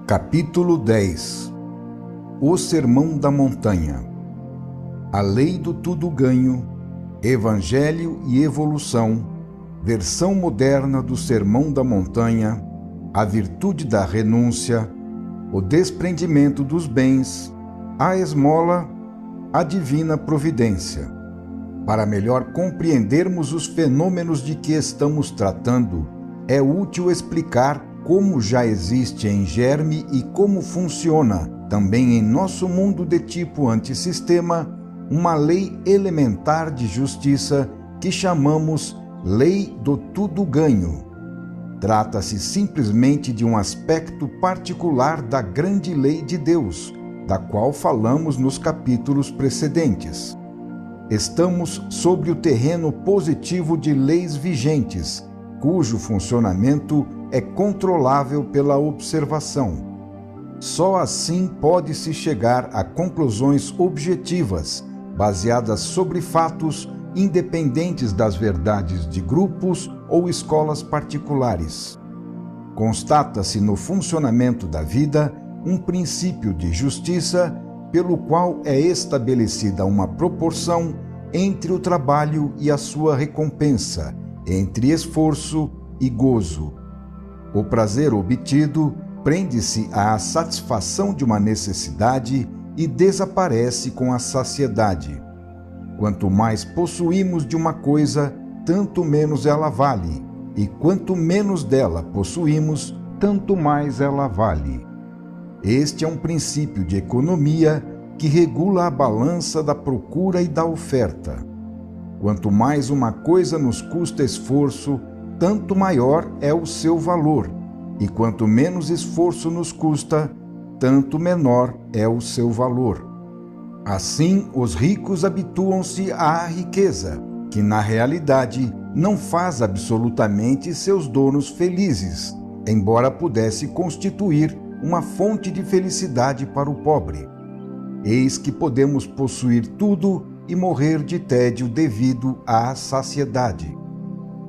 Capítulo 10. O Sermão da Montanha. A Lei do Tudo Ganho, Evangelho e Evolução, versão moderna do Sermão da Montanha, a virtude da renúncia, o desprendimento dos bens, a esmola, a divina providência. Para melhor compreendermos os fenômenos de que estamos tratando, é útil explicar como já existe em germe e como funciona, também em nosso mundo de tipo antissistema, uma lei elementar de justiça que chamamos Lei do Tudo Ganho. Trata-se simplesmente de um aspecto particular da grande lei de Deus, da qual falamos nos capítulos precedentes. Estamos sobre o terreno positivo de leis vigentes, cujo funcionamento é controlável pela observação. Só assim pode-se chegar a conclusões objetivas, baseadas sobre fatos independentes das verdades de grupos ou escolas particulares. Constata-se no funcionamento da vida um princípio de justiça pelo qual é estabelecida uma proporção entre o trabalho e a sua recompensa, entre esforço e gozo. O prazer obtido prende-se à satisfação de uma necessidade e desaparece com a saciedade. Quanto mais possuímos de uma coisa, tanto menos ela vale, e quanto menos dela possuímos, tanto mais ela vale. Este é um princípio de economia que regula a balança da procura e da oferta. Quanto mais uma coisa nos custa esforço, tanto maior é o seu valor, e quanto menos esforço nos custa, tanto menor é o seu valor. Assim, os ricos habituam-se à riqueza, que na realidade não faz absolutamente seus donos felizes, embora pudesse constituir uma fonte de felicidade para o pobre. Eis que podemos possuir tudo e morrer de tédio devido à saciedade.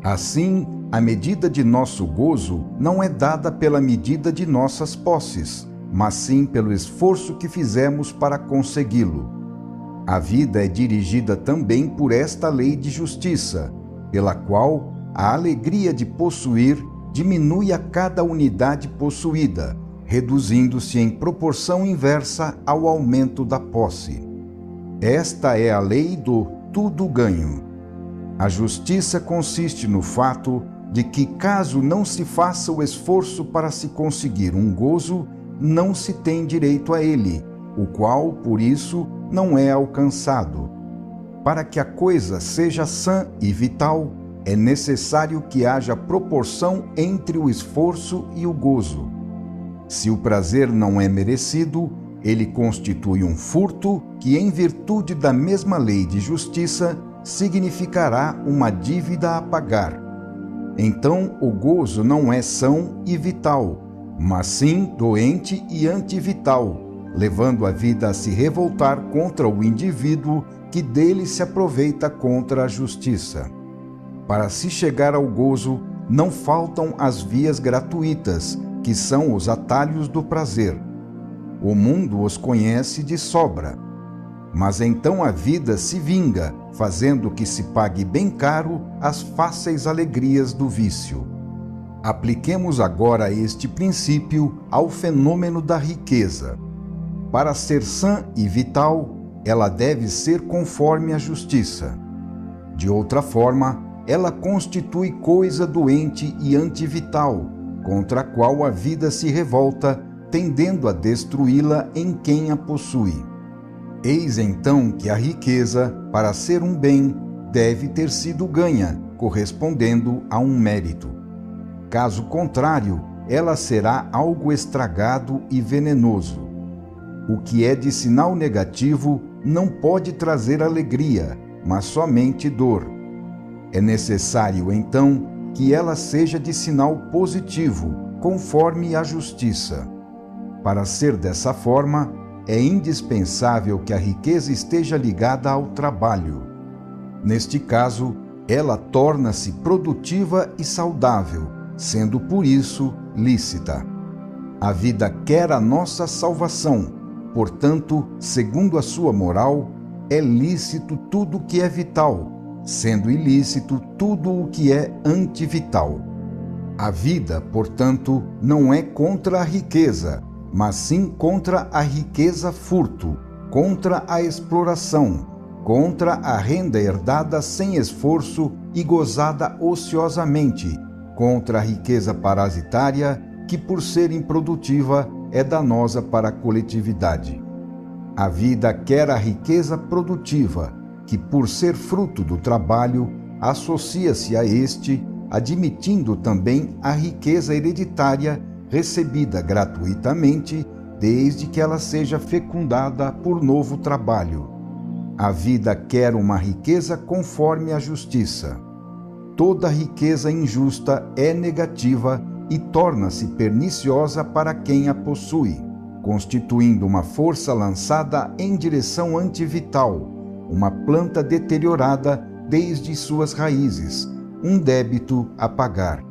Assim, a medida de nosso gozo não é dada pela medida de nossas posses, mas sim pelo esforço que fizemos para consegui-lo. A vida é dirigida também por esta lei de justiça, pela qual a alegria de possuir diminui a cada unidade possuída, reduzindo-se em proporção inversa ao aumento da posse. Esta é a lei do tudo ganho. A justiça consiste no fato de que, caso não se faça o esforço para se conseguir um gozo, não se tem direito a ele, o qual, por isso, não é alcançado. Para que a coisa seja sã e vital, é necessário que haja proporção entre o esforço e o gozo. Se o prazer não é merecido, ele constitui um furto que, em virtude da mesma lei de justiça, significará uma dívida a pagar. Então, o gozo não é são e vital, mas sim doente e antivital, levando a vida a se revoltar contra o indivíduo que dele se aproveita contra a justiça. Para se chegar ao gozo, não faltam as vias gratuitas, que são os atalhos do prazer. O mundo os conhece de sobra. Mas então a vida se vinga, fazendo que se pague bem caro as fáceis alegrias do vício. Apliquemos agora este princípio ao fenômeno da riqueza. Para ser sã e vital, ela deve ser conforme a justiça. De outra forma, ela constitui coisa doente e antivital, contra a qual a vida se revolta, tendendo a destruí-la em quem a possui. Eis então que a riqueza, para ser um bem, deve ter sido ganha, correspondendo a um mérito. Caso contrário, ela será algo estragado e venenoso. O que é de sinal negativo não pode trazer alegria, mas somente dor. É necessário, então, que ela seja de sinal positivo, conforme a justiça. Para ser dessa forma, é indispensável que a riqueza esteja ligada ao trabalho. Neste caso, ela torna-se produtiva e saudável, sendo por isso lícita. A vida quer a nossa salvação, portanto, segundo a sua moral, é lícito tudo o que é vital, sendo ilícito tudo o que é antivital. A vida, portanto, não é contra a riqueza, mas sim contra a riqueza furto, contra a exploração, contra a renda herdada sem esforço e gozada ociosamente, contra a riqueza parasitária, que por ser improdutiva é danosa para a coletividade. A vida quer a riqueza produtiva, que por ser fruto do trabalho, associa-se a este, admitindo também a riqueza hereditária recebida gratuitamente, desde que ela seja fecundada por novo trabalho. A vida quer uma riqueza conforme a justiça. Toda riqueza injusta é negativa e torna-se perniciosa para quem a possui, constituindo uma força lançada em direção antivital, uma planta deteriorada desde suas raízes, um débito a pagar.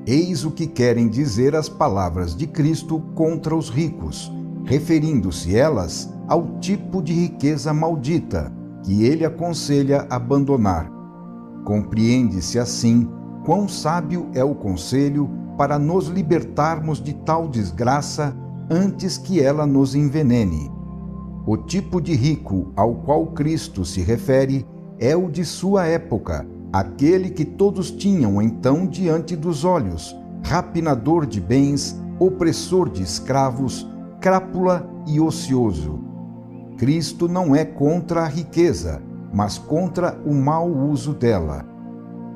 Eis o que querem dizer as palavras de Cristo contra os ricos, referindo-se elas ao tipo de riqueza maldita que ele aconselha abandonar. Compreende-se assim quão sábio é o conselho para nos libertarmos de tal desgraça antes que ela nos envenene. O tipo de rico ao qual Cristo se refere é o de sua época, aquele que todos tinham então diante dos olhos, rapinador de bens, opressor de escravos, crápula e ocioso. Cristo não é contra a riqueza, mas contra o mau uso dela.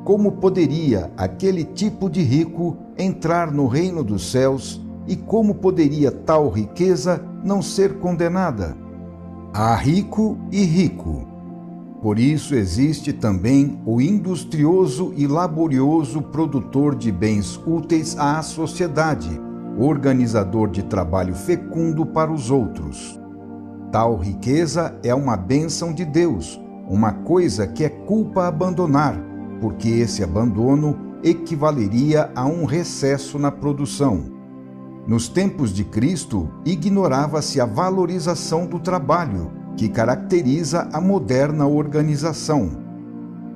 Como poderia aquele tipo de rico entrar no reino dos céus e como poderia tal riqueza não ser condenada? Há rico e rico. Por isso existe também o industrioso e laborioso produtor de bens úteis à sociedade, organizador de trabalho fecundo para os outros. Tal riqueza é uma bênção de Deus, uma coisa que é culpa abandonar, porque esse abandono equivaleria a um recesso na produção. Nos tempos de Cristo, ignorava-se a valorização do trabalho, que caracteriza a moderna organização.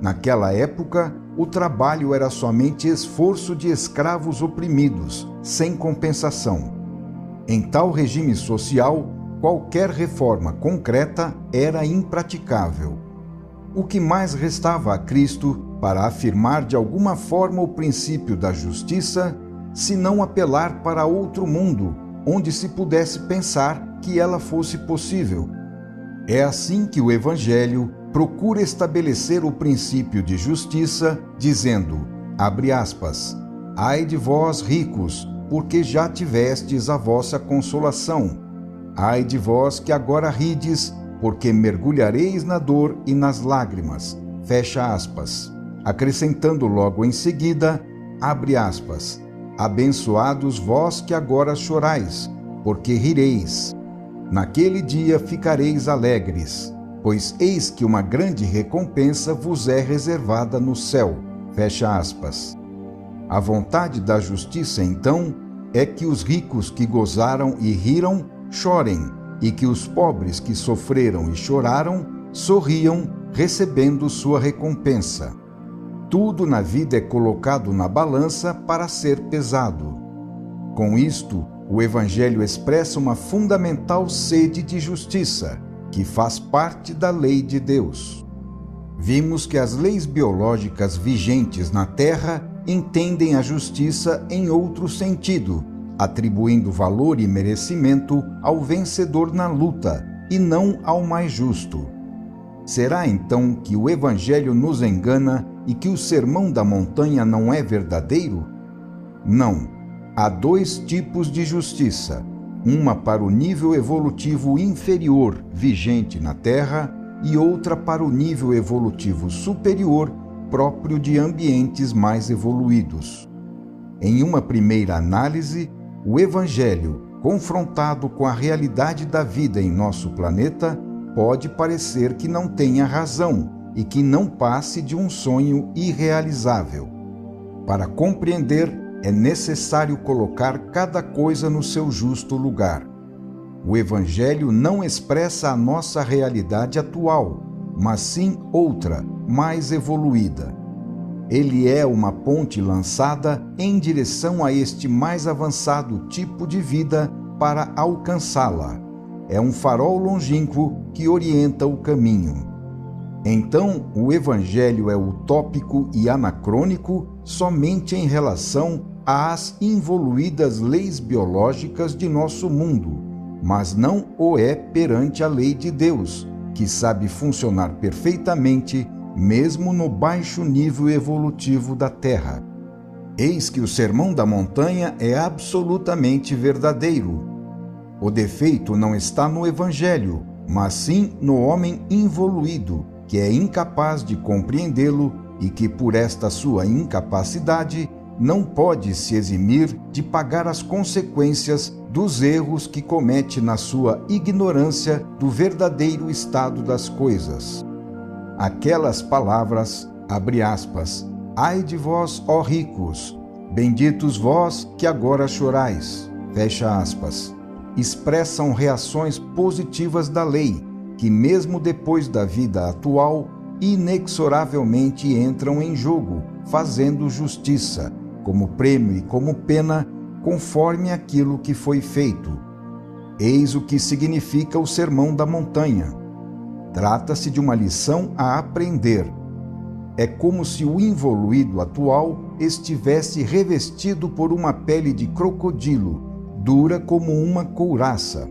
Naquela época, o trabalho era somente esforço de escravos oprimidos, sem compensação. Em tal regime social, qualquer reforma concreta era impraticável. O que mais restava a Cristo para afirmar de alguma forma o princípio da justiça, se não apelar para outro mundo, onde se pudesse pensar que ela fosse possível? É assim que o Evangelho procura estabelecer o princípio de justiça, dizendo, abre aspas, ai de vós ricos, porque já tivestes a vossa consolação. Ai de vós que agora rides, porque mergulhareis na dor e nas lágrimas. Fecha aspas. Acrescentando logo em seguida, abre aspas, abençoados vós que agora chorais, porque rireis. Naquele dia ficareis alegres, pois eis que uma grande recompensa vos é reservada no céu. Fecha aspas. A vontade da justiça, então, é que os ricos que gozaram e riram chorem, e que os pobres que sofreram e choraram sorriam, recebendo sua recompensa. Tudo na vida é colocado na balança para ser pesado. Com isto, o Evangelho expressa uma fundamental sede de justiça, que faz parte da lei de Deus. Vimos que as leis biológicas vigentes na Terra entendem a justiça em outro sentido, atribuindo valor e merecimento ao vencedor na luta e não ao mais justo. Será então que o Evangelho nos engana e que o Sermão da Montanha não é verdadeiro? Não. Há dois tipos de justiça, uma para o nível evolutivo inferior vigente na Terra e outra para o nível evolutivo superior próprio de ambientes mais evoluídos. Em uma primeira análise, o Evangelho, confrontado com a realidade da vida em nosso planeta, pode parecer que não tenha razão e que não passe de um sonho irrealizável. Para compreender, é necessário colocar cada coisa no seu justo lugar. O Evangelho não expressa a nossa realidade atual, mas sim outra, mais evoluída. Ele é uma ponte lançada em direção a este mais avançado tipo de vida para alcançá-la. É um farol longínquo que orienta o caminho. Então, o Evangelho é utópico e anacrônico somente em relação às involuídas leis biológicas de nosso mundo, mas não o é perante a lei de Deus, que sabe funcionar perfeitamente, mesmo no baixo nível evolutivo da Terra. Eis que o Sermão da Montanha é absolutamente verdadeiro. O defeito não está no Evangelho, mas sim no homem involuído, que é incapaz de compreendê-lo e que, por esta sua incapacidade, não pode se eximir de pagar as consequências dos erros que comete na sua ignorância do verdadeiro estado das coisas. Aquelas palavras, abre aspas, ai de vós, ó ricos, benditos vós que agora chorais, fecha aspas, expressam reações positivas da lei, que mesmo depois da vida atual, inexoravelmente entram em jogo, fazendo justiça, como prêmio e como pena, conforme aquilo que foi feito. Eis o que significa o Sermão da Montanha. Trata-se de uma lição a aprender. É como se o involuído atual estivesse revestido por uma pele de crocodilo, dura como uma couraça.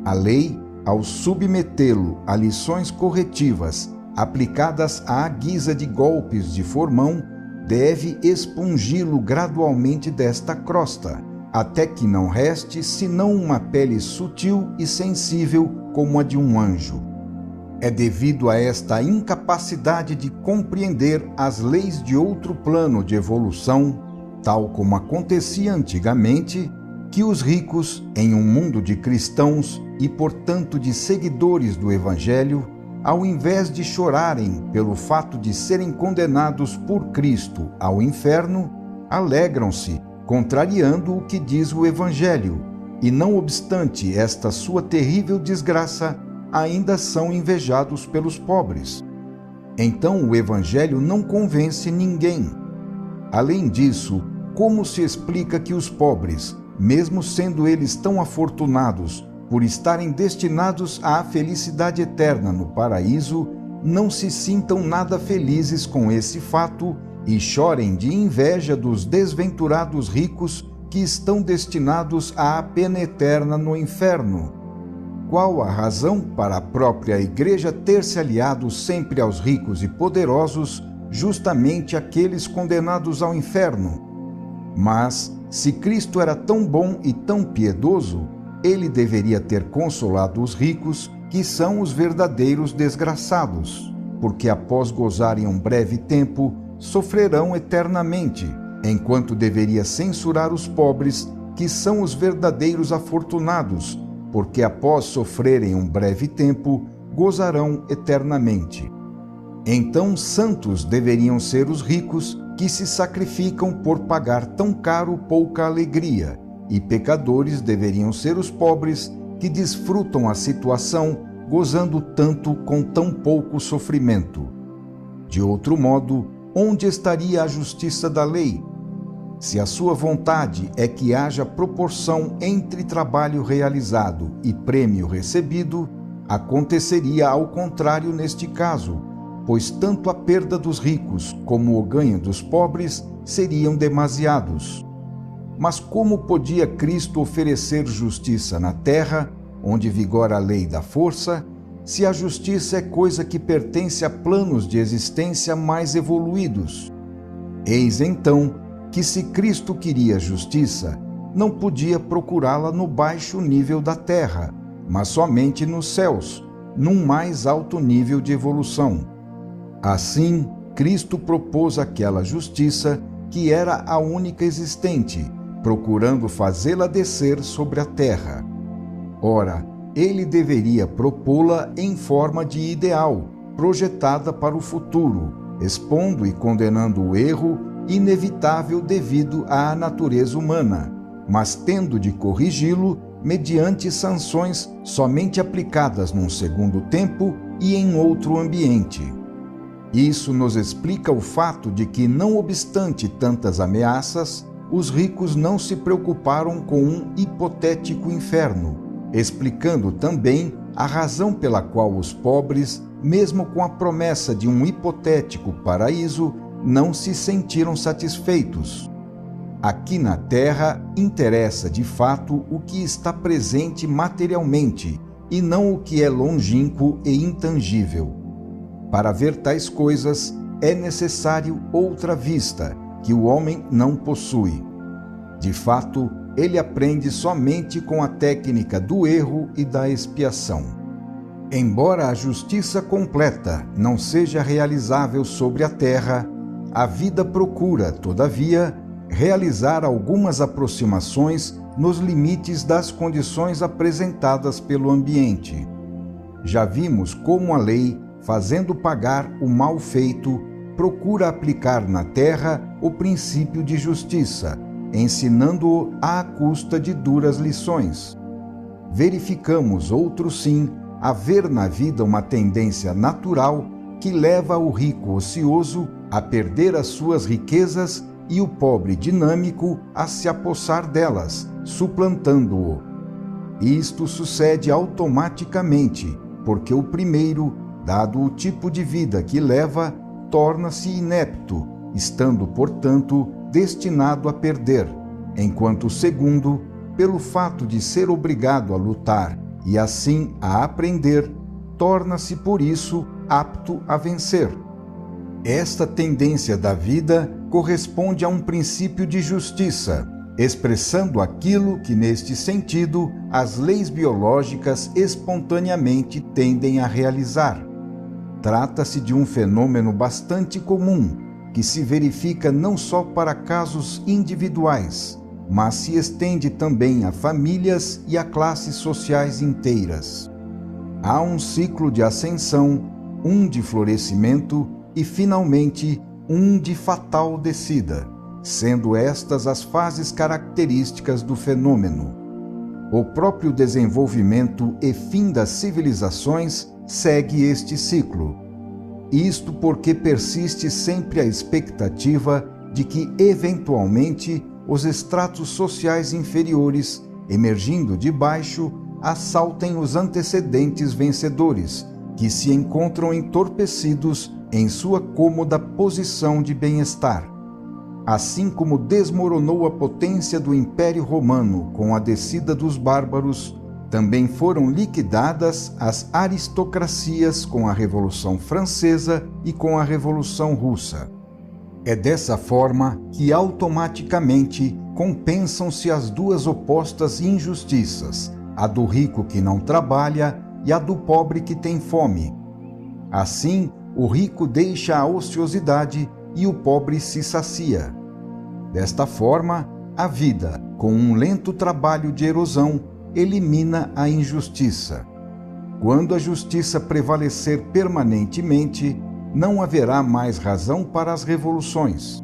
A lei, ao submetê-lo a lições corretivas, aplicadas à guisa de golpes de formão, deve expungi-lo gradualmente desta crosta, até que não reste senão uma pele sutil e sensível como a de um anjo. É devido a esta incapacidade de compreender as leis de outro plano de evolução, tal como acontecia antigamente, que os ricos, em um mundo de cristãos e, portanto, de seguidores do Evangelho, ao invés de chorarem pelo fato de serem condenados por Cristo ao inferno, alegram-se, contrariando o que diz o Evangelho, e não obstante esta sua terrível desgraça, ainda são invejados pelos pobres. Então o Evangelho não convence ninguém. Além disso, como se explica que os pobres, mesmo sendo eles tão afortunados por estarem destinados à felicidade eterna no paraíso, não se sintam nada felizes com esse fato e chorem de inveja dos desventurados ricos que estão destinados à pena eterna no inferno? Qual a razão para a própria Igreja ter se aliado sempre aos ricos e poderosos, justamente aqueles condenados ao inferno? Mas, se Cristo era tão bom e tão piedoso, ele deveria ter consolado os ricos, que são os verdadeiros desgraçados, porque após gozarem um breve tempo, sofrerão eternamente, enquanto deveria censurar os pobres, que são os verdadeiros afortunados, porque após sofrerem um breve tempo, gozarão eternamente. Então, santos deveriam ser os ricos que se sacrificam por pagar tão caro pouca alegria, e pecadores deveriam ser os pobres que desfrutam a situação, gozando tanto com tão pouco sofrimento. De outro modo, onde estaria a justiça da lei? Se a sua vontade é que haja proporção entre trabalho realizado e prêmio recebido, aconteceria ao contrário neste caso, pois tanto a perda dos ricos como o ganho dos pobres seriam demasiados. Mas como podia Cristo oferecer justiça na terra, onde vigora a lei da força, se a justiça é coisa que pertence a planos de existência mais evoluídos? Eis então que, se Cristo queria justiça, não podia procurá-la no baixo nível da terra, mas somente nos céus, num mais alto nível de evolução. Assim, Cristo propôs aquela justiça que era a única existente, procurando fazê-la descer sobre a terra. Ora, ele deveria propô-la em forma de ideal, projetada para o futuro, expondo e condenando o erro inevitável devido à natureza humana, mas tendo de corrigi-lo mediante sanções somente aplicadas num segundo tempo e em outro ambiente. Isso nos explica o fato de que, não obstante tantas ameaças, os ricos não se preocuparam com um hipotético inferno, explicando também a razão pela qual os pobres, mesmo com a promessa de um hipotético paraíso, não se sentiram satisfeitos. Aqui na Terra interessa de fato o que está presente materialmente e não o que é longínquo e intangível. Para ver tais coisas é necessário outra vista, que o homem não possui. De fato, ele aprende somente com a técnica do erro e da expiação. Embora a justiça completa não seja realizável sobre a terra, a vida procura, todavia, realizar algumas aproximações nos limites das condições apresentadas pelo ambiente. Já vimos como a lei, fazendo pagar o mal feito, procura aplicar na terra o princípio de justiça, ensinando-o à custa de duras lições. Verificamos, outro sim, haver na vida uma tendência natural que leva o rico ocioso a perder as suas riquezas e o pobre dinâmico a se apossar delas, suplantando-o. Isto sucede automaticamente, porque o primeiro, dado o tipo de vida que leva, torna-se inepto, estando, portanto, destinado a perder, enquanto o segundo, pelo fato de ser obrigado a lutar e assim a aprender, torna-se por isso apto a vencer. Esta tendência da vida corresponde a um princípio de justiça, expressando aquilo que, neste sentido, as leis biológicas espontaneamente tendem a realizar. Trata-se de um fenômeno bastante comum, que se verifica não só para casos individuais, mas se estende também a famílias e a classes sociais inteiras. Há um ciclo de ascensão, um de florescimento e, finalmente, um de fatal descida, sendo estas as fases características do fenômeno. O próprio desenvolvimento e fim das civilizações segue este ciclo. Isto porque persiste sempre a expectativa de que, eventualmente, os estratos sociais inferiores, emergindo de baixo, assaltem os antecedentes vencedores, que se encontram entorpecidos em sua cômoda posição de bem-estar. Assim como desmoronou a potência do Império Romano com a descida dos bárbaros, também foram liquidadas as aristocracias com a Revolução Francesa e com a Revolução Russa. É dessa forma que automaticamente compensam-se as duas opostas injustiças, a do rico que não trabalha e a do pobre que tem fome. Assim, o rico deixa a ociosidade e o pobre se sacia. Desta forma, a vida, com um lento trabalho de erosão, elimina a injustiça. Quando a justiça prevalecer permanentemente, não haverá mais razão para as revoluções.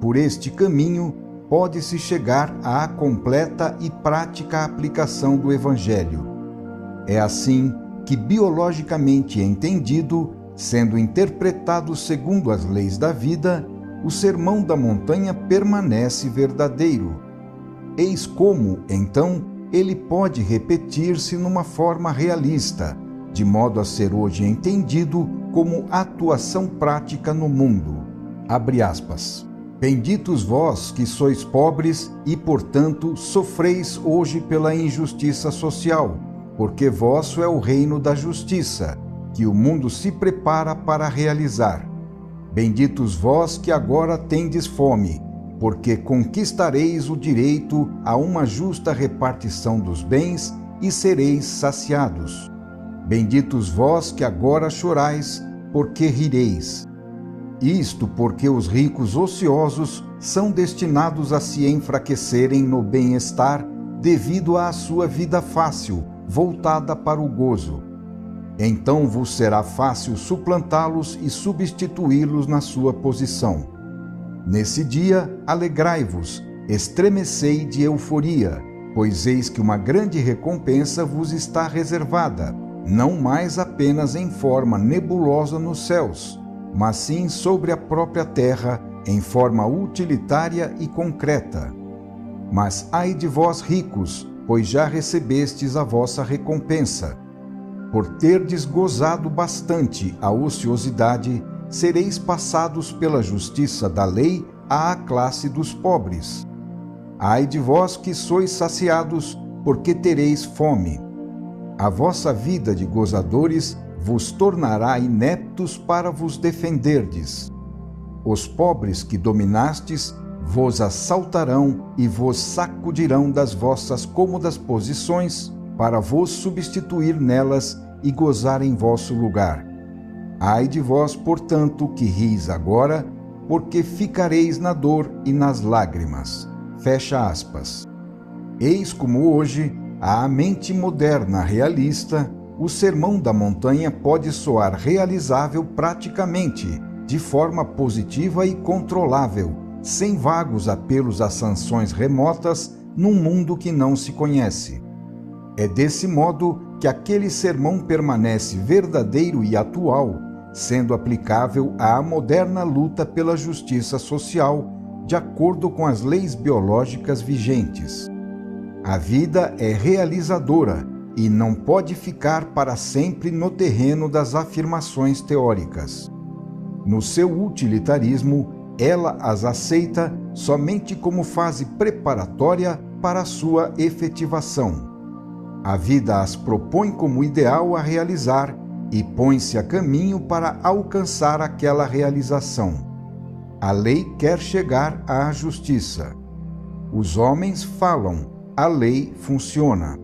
Por este caminho, pode-se chegar à completa e prática aplicação do Evangelho. É assim que, biologicamente entendido, sendo interpretado segundo as leis da vida, o Sermão da Montanha permanece verdadeiro. Eis como, então, ele pode repetir-se numa forma realista, de modo a ser hoje entendido como atuação prática no mundo. Abre aspas. Benditos vós que sois pobres e, portanto, sofreis hoje pela injustiça social, porque vosso é o reino da justiça, que o mundo se prepara para realizar. Benditos vós que agora tendes fome, porque conquistareis o direito a uma justa repartição dos bens e sereis saciados. Benditos vós que agora chorais, porque rireis. Isto porque os ricos ociosos são destinados a se enfraquecerem no bem-estar devido à sua vida fácil, voltada para o gozo. Então vos será fácil suplantá-los e substituí-los na sua posição. Nesse dia, alegrai-vos, estremecei de euforia, pois eis que uma grande recompensa vos está reservada, não mais apenas em forma nebulosa nos céus, mas sim sobre a própria terra, em forma utilitária e concreta. Mas ai de vós ricos, pois já recebestes a vossa recompensa. Por terdes gozado bastante a ociosidade, sereis passados pela justiça da lei à classe dos pobres. Ai de vós que sois saciados, porque tereis fome. A vossa vida de gozadores vos tornará ineptos para vos defenderdes. Os pobres que dominastes vos assaltarão e vos sacudirão das vossas cômodas posições para vos substituir nelas e gozar em vosso lugar. Ai de vós, portanto, que ris agora, porque ficareis na dor e nas lágrimas. Fecha aspas. Eis como hoje, à mente moderna realista, o Sermão da Montanha pode soar realizável praticamente, de forma positiva e controlável, sem vagos apelos a sanções remotas num mundo que não se conhece. É desse modo que aquele sermão permanece verdadeiro e atual, sendo aplicável à moderna luta pela justiça social, de acordo com as leis biológicas vigentes. A vida é realizadora e não pode ficar para sempre no terreno das afirmações teóricas. No seu utilitarismo, ela as aceita somente como fase preparatória para a sua efetivação. A vida as propõe como ideal a realizar e põe-se a caminho para alcançar aquela realização. A lei quer chegar à justiça. Os homens falam, a lei funciona.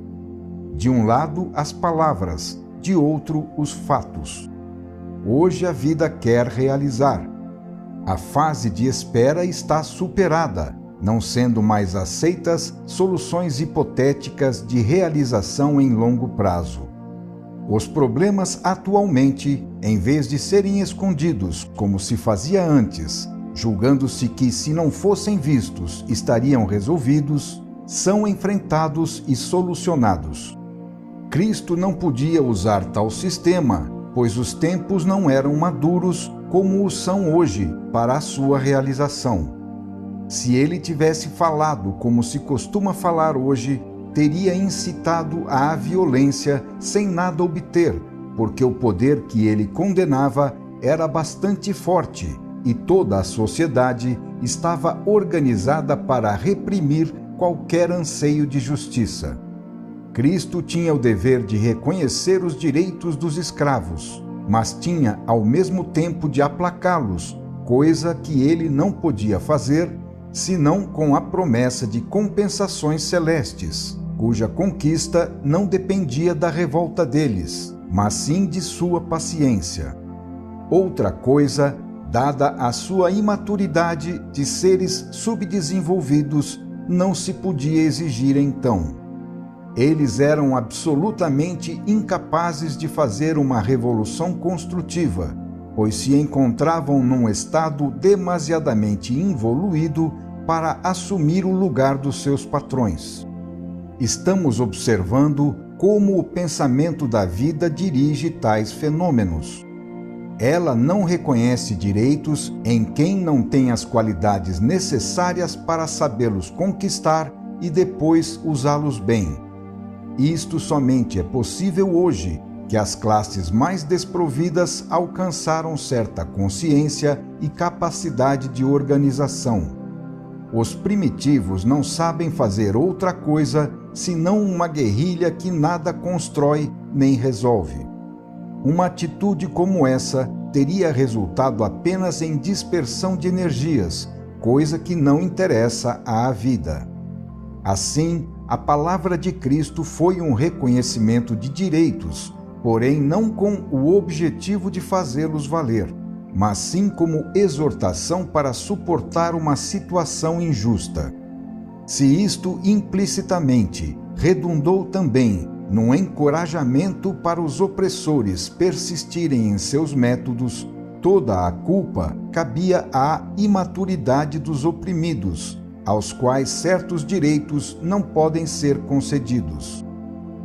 De um lado, as palavras, de outro, os fatos. Hoje a vida quer realizar. A fase de espera está superada, não sendo mais aceitas soluções hipotéticas de realização em longo prazo. Os problemas atualmente, em vez de serem escondidos, como se fazia antes, julgando-se que, se não fossem vistos, estariam resolvidos, são enfrentados e solucionados. Cristo não podia usar tal sistema, pois os tempos não eram maduros como o são hoje para a sua realização. Se ele tivesse falado como se costuma falar hoje, teria incitado à violência sem nada obter, porque o poder que ele condenava era bastante forte e toda a sociedade estava organizada para reprimir qualquer anseio de justiça. Cristo tinha o dever de reconhecer os direitos dos escravos, mas tinha ao mesmo tempo de aplacá-los, coisa que ele não podia fazer, senão com a promessa de compensações celestes, cuja conquista não dependia da revolta deles, mas sim de sua paciência. Outra coisa, dada a sua imaturidade de seres subdesenvolvidos, não se podia exigir então. Eles eram absolutamente incapazes de fazer uma revolução construtiva, pois se encontravam num estado demasiadamente involuído para assumir o lugar dos seus patrões. Estamos observando como o pensamento da vida dirige tais fenômenos. Ela não reconhece direitos em quem não tem as qualidades necessárias para sabê-los conquistar e depois usá-los bem. Isto somente é possível hoje, que as classes mais desprovidas alcançaram certa consciência e capacidade de organização. Os primitivos não sabem fazer outra coisa senão uma guerrilha que nada constrói nem resolve. Uma atitude como essa teria resultado apenas em dispersão de energias, coisa que não interessa à vida. Assim, a palavra de Cristo foi um reconhecimento de direitos, porém não com o objetivo de fazê-los valer, mas sim como exortação para suportar uma situação injusta. Se isto implicitamente redundou também num encorajamento para os opressores persistirem em seus métodos, Toda a culpa cabia à imaturidade dos oprimidos, aos quais certos direitos não podem ser concedidos.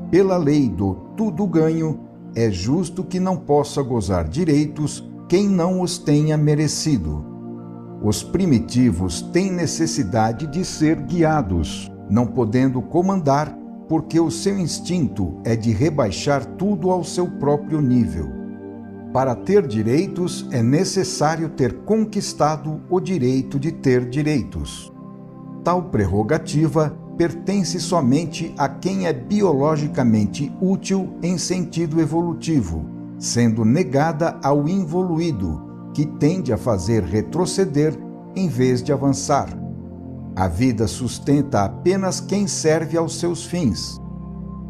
Pela lei do tudo ganho, é justo que não possa gozar direitos quem não os tenha merecido. Os primitivos têm necessidade de ser guiados, não podendo comandar, porque o seu instinto é de rebaixar tudo ao seu próprio nível. Para ter direitos, é necessário ter conquistado o direito de ter direitos. Tal prerrogativa pertence somente a quem é biologicamente útil em sentido evolutivo, sendo negada ao involuído, que tende a fazer retroceder em vez de avançar. A vida sustenta apenas quem serve aos seus fins.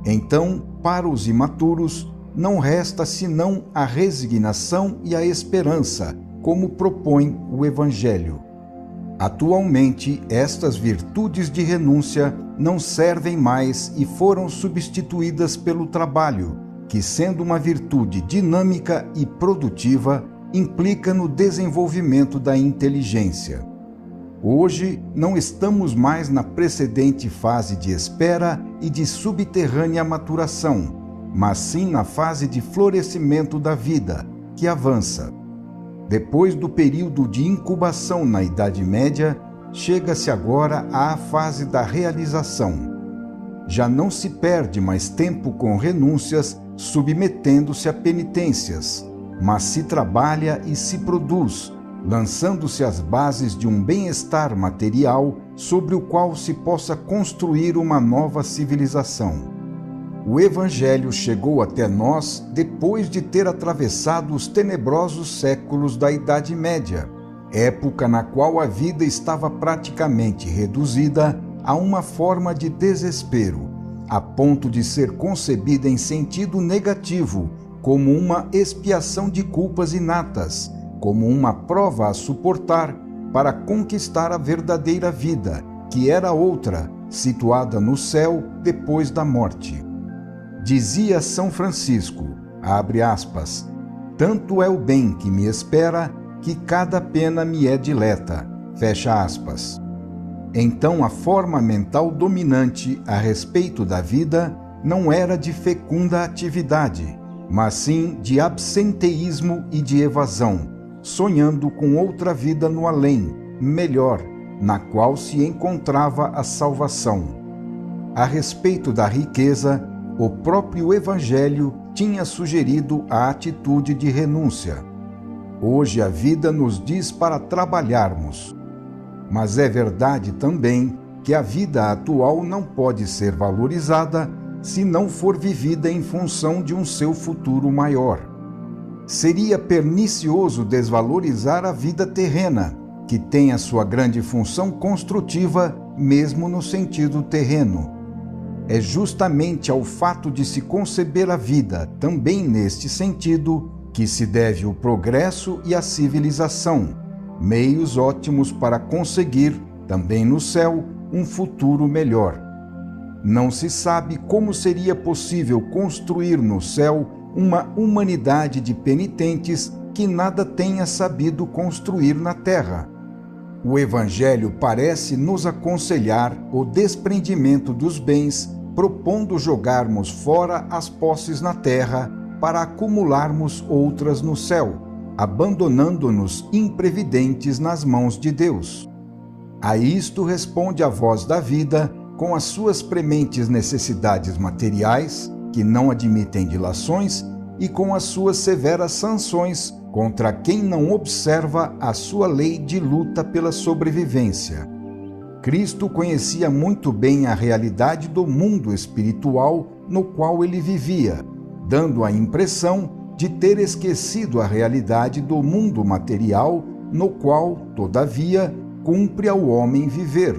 Então, para os imaturos, não resta senão a resignação e a esperança, como propõe o Evangelho. Atualmente, estas virtudes de renúncia não servem mais e foram substituídas pelo trabalho, que, sendo uma virtude dinâmica e produtiva, implica no desenvolvimento da inteligência. Hoje, não estamos mais na precedente fase de espera e de subterrânea maturação, mas sim na fase de florescimento da vida, que avança. Depois do período de incubação na Idade Média, chega-se agora à fase da realização. Já não se perde mais tempo com renúncias, submetendo-se a penitências, mas se trabalha e se produz, lançando-se as bases de um bem-estar material sobre o qual se possa construir uma nova civilização. O Evangelho chegou até nós depois de ter atravessado os tenebrosos séculos da Idade Média, época na qual a vida estava praticamente reduzida a uma forma de desespero, a ponto de ser concebida em sentido negativo, como uma expiação de culpas inatas, como uma prova a suportar para conquistar a verdadeira vida, que era outra, situada no céu depois da morte. Dizia São Francisco, abre aspas, tanto é o bem que me espera, que cada pena me é dileta, fecha aspas. Então a forma mental dominante a respeito da vida não era de fecunda atividade, mas sim de absenteísmo e de evasão, sonhando com outra vida no além, melhor, na qual se encontrava a salvação. A respeito da riqueza, o próprio Evangelho tinha sugerido a atitude de renúncia. Hoje a vida nos diz para trabalharmos. Mas é verdade também que a vida atual não pode ser valorizada se não for vivida em função de um seu futuro maior. Seria pernicioso desvalorizar a vida terrena, que tem a sua grande função construtiva, mesmo no sentido terreno. É justamente ao fato de se conceber a vida também neste sentido que se deve o progresso e a civilização, meios ótimos para conseguir, também no céu, um futuro melhor. Não se sabe como seria possível construir no céu uma humanidade de penitentes que nada tenha sabido construir na terra. O Evangelho parece nos aconselhar o desprendimento dos bens, propondo jogarmos fora as posses na terra para acumularmos outras no céu, abandonando-nos imprevidentes nas mãos de Deus. A isto responde a voz da vida, com as suas prementes necessidades materiais, que não admitem dilações, e com as suas severas sanções contra quem não observa a sua lei de luta pela sobrevivência. Cristo conhecia muito bem a realidade do mundo espiritual no qual ele vivia, dando a impressão de ter esquecido a realidade do mundo material no qual, todavia, cumpre ao homem viver.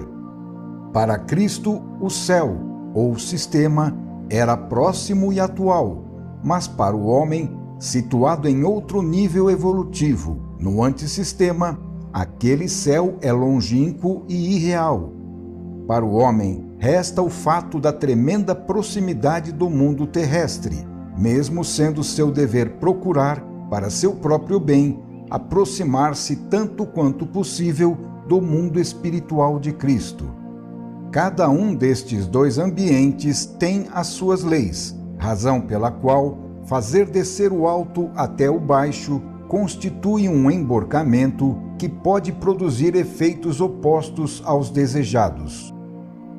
Para Cristo, o céu, ou sistema, era próximo e atual, mas para o homem, situado em outro nível evolutivo, no antissistema, aquele céu é longínquo e irreal. Para o homem, resta o fato da tremenda proximidade do mundo terrestre, mesmo sendo seu dever procurar, para seu próprio bem, aproximar-se tanto quanto possível do mundo espiritual de Cristo. Cada um destes dois ambientes tem as suas leis, razão pela qual fazer descer o alto até o baixo constitui um emborcamento que pode produzir efeitos opostos aos desejados.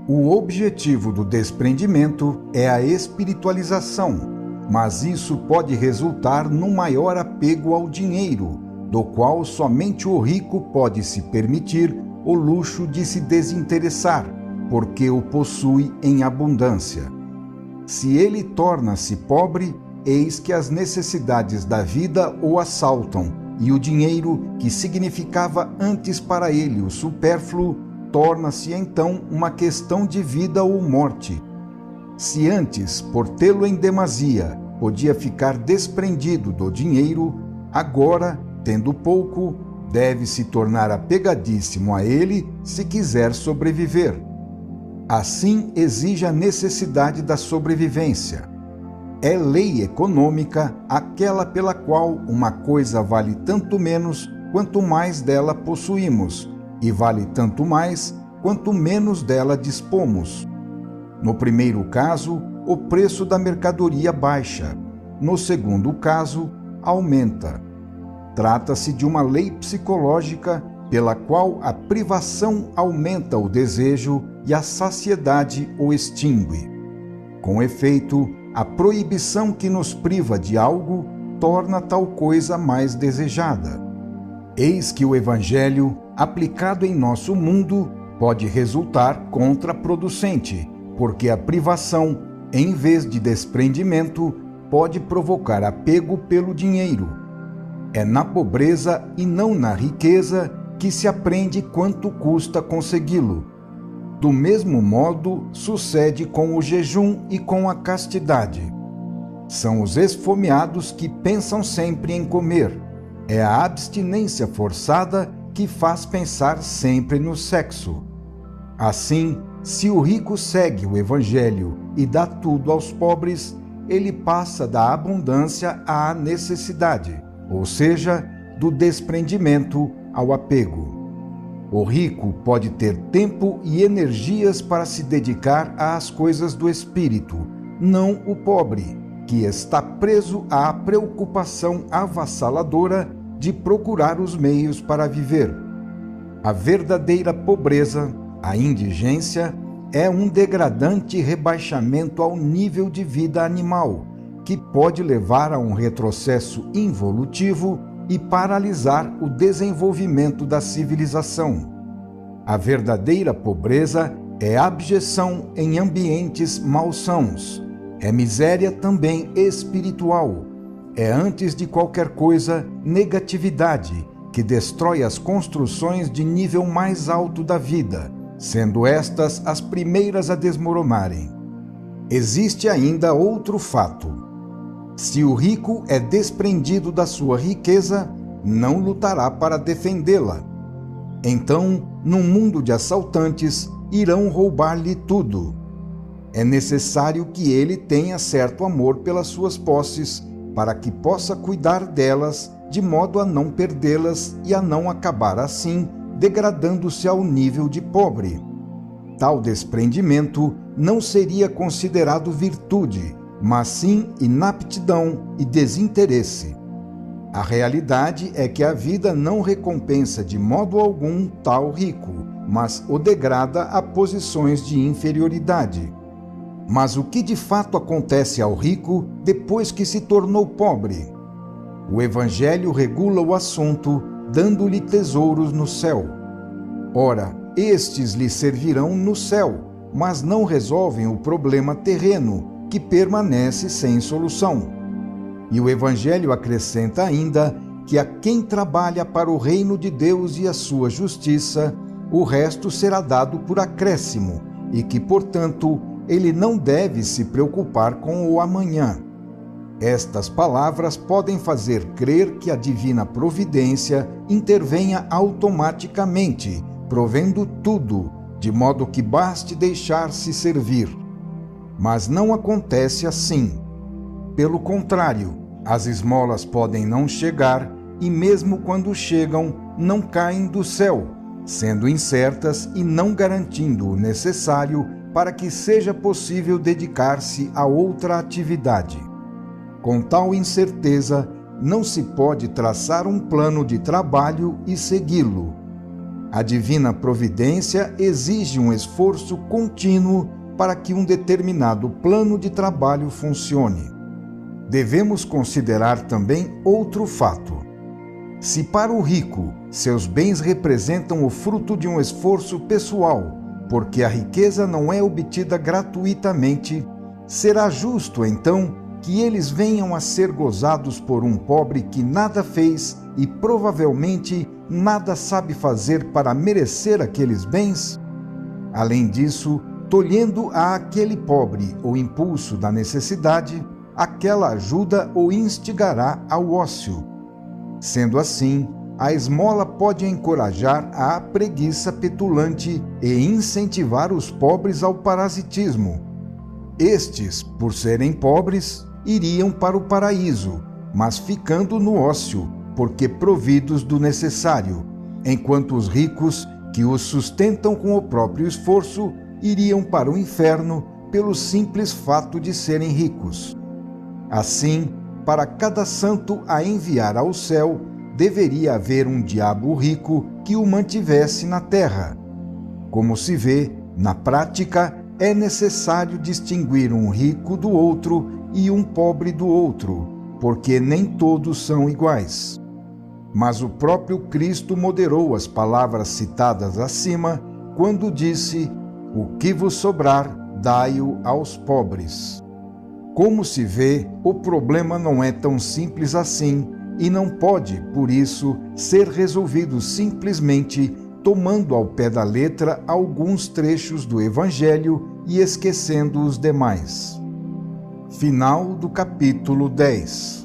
O objetivo do desprendimento é a espiritualização, mas isso pode resultar num maior apego ao dinheiro, do qual somente o rico pode se permitir o luxo de se desinteressar, porque o possui em abundância. Se ele torna-se pobre, eis que as necessidades da vida o assaltam, e o dinheiro, que significava antes para ele o supérfluo, torna-se então uma questão de vida ou morte. Se antes, por tê-lo em demasia, podia ficar desprendido do dinheiro, agora, tendo pouco, deve se tornar apegadíssimo a ele se quiser sobreviver. Assim exige a necessidade da sobrevivência. É lei econômica aquela pela qual uma coisa vale tanto menos quanto mais dela possuímos, e vale tanto mais quanto menos dela dispomos. No primeiro caso, o preço da mercadoria baixa. No segundo caso, aumenta. Trata-se de uma lei psicológica pela qual a privação aumenta o desejo e a saciedade o extingue. Com efeito, a proibição que nos priva de algo torna tal coisa mais desejada. Eis que o Evangelho, aplicado em nosso mundo, pode resultar contraproducente, porque a privação, em vez de desprendimento, pode provocar apego pelo dinheiro. É na pobreza e não na riqueza que se aprende quanto custa consegui-lo. Do mesmo modo, sucede com o jejum e com a castidade. São os esfomeados que pensam sempre em comer. É a abstinência forçada que faz pensar sempre no sexo. Assim, se o rico segue o Evangelho e dá tudo aos pobres, ele passa da abundância à necessidade, ou seja, do desprendimento ao apego. O rico pode ter tempo e energias para se dedicar às coisas do espírito, não o pobre, que está preso à preocupação avassaladora de procurar os meios para viver. A verdadeira pobreza, a indigência, é um degradante rebaixamento ao nível de vida animal, que pode levar a um retrocesso involutivo e paralisar o desenvolvimento da civilização. A verdadeira pobreza é abjeção em ambientes malsãos, é miséria também espiritual, é antes de qualquer coisa negatividade que destrói as construções de nível mais alto da vida, sendo estas as primeiras a desmoronarem. Existe ainda outro fato. Se o rico é desprendido da sua riqueza, não lutará para defendê-la. Então, num mundo de assaltantes, irão roubar-lhe tudo. É necessário que ele tenha certo amor pelas suas posses, para que possa cuidar delas, de modo a não perdê-las e a não acabar assim, degradando-se ao nível de pobre. Tal desprendimento não seria considerado virtude, mas sim inaptidão e desinteresse. A realidade é que a vida não recompensa de modo algum tal rico, mas o degrada a posições de inferioridade. Mas o que de fato acontece ao rico depois que se tornou pobre? O Evangelho regula o assunto, dando-lhe tesouros no céu. Ora, estes lhe servirão no céu, mas não resolvem o problema terreno, que permanece sem solução. E o Evangelho acrescenta ainda que a quem trabalha para o reino de Deus e a sua justiça, o resto será dado por acréscimo, e que, portanto, ele não deve se preocupar com o amanhã. Estas palavras podem fazer crer que a divina providência intervenha automaticamente, provendo tudo, de modo que baste deixar-se servir. Mas não acontece assim. Pelo contrário, as esmolas podem não chegar e mesmo quando chegam, não caem do céu, sendo incertas e não garantindo o necessário para que seja possível dedicar-se a outra atividade. Com tal incerteza, não se pode traçar um plano de trabalho e segui-lo. A divina providência exige um esforço contínuo para que um determinado plano de trabalho funcione. Devemos considerar também outro fato. Se para o rico seus bens representam o fruto de um esforço pessoal, porque a riqueza não é obtida gratuitamente, será justo, então, que eles venham a ser gozados por um pobre que nada fez e provavelmente nada sabe fazer para merecer aqueles bens? Além disso, tolhendo a aquele pobre o impulso da necessidade, aquela ajuda o instigará ao ócio. Sendo assim, a esmola pode encorajar a preguiça petulante e incentivar os pobres ao parasitismo. Estes, por serem pobres, iriam para o paraíso, mas ficando no ócio, porque providos do necessário, enquanto os ricos, que os sustentam com o próprio esforço, iriam para o inferno pelo simples fato de serem ricos. Assim, para cada santo a enviar ao céu, deveria haver um diabo rico que o mantivesse na terra. Como se vê, na prática, é necessário distinguir um rico do outro e um pobre do outro, porque nem todos são iguais. Mas o próprio Cristo moderou as palavras citadas acima, quando disse: "O que vos sobrar, dai-o aos pobres". Como se vê, o problema não é tão simples assim e não pode, por isso, ser resolvido simplesmente tomando ao pé da letra alguns trechos do Evangelho e esquecendo os demais. Final do capítulo 10.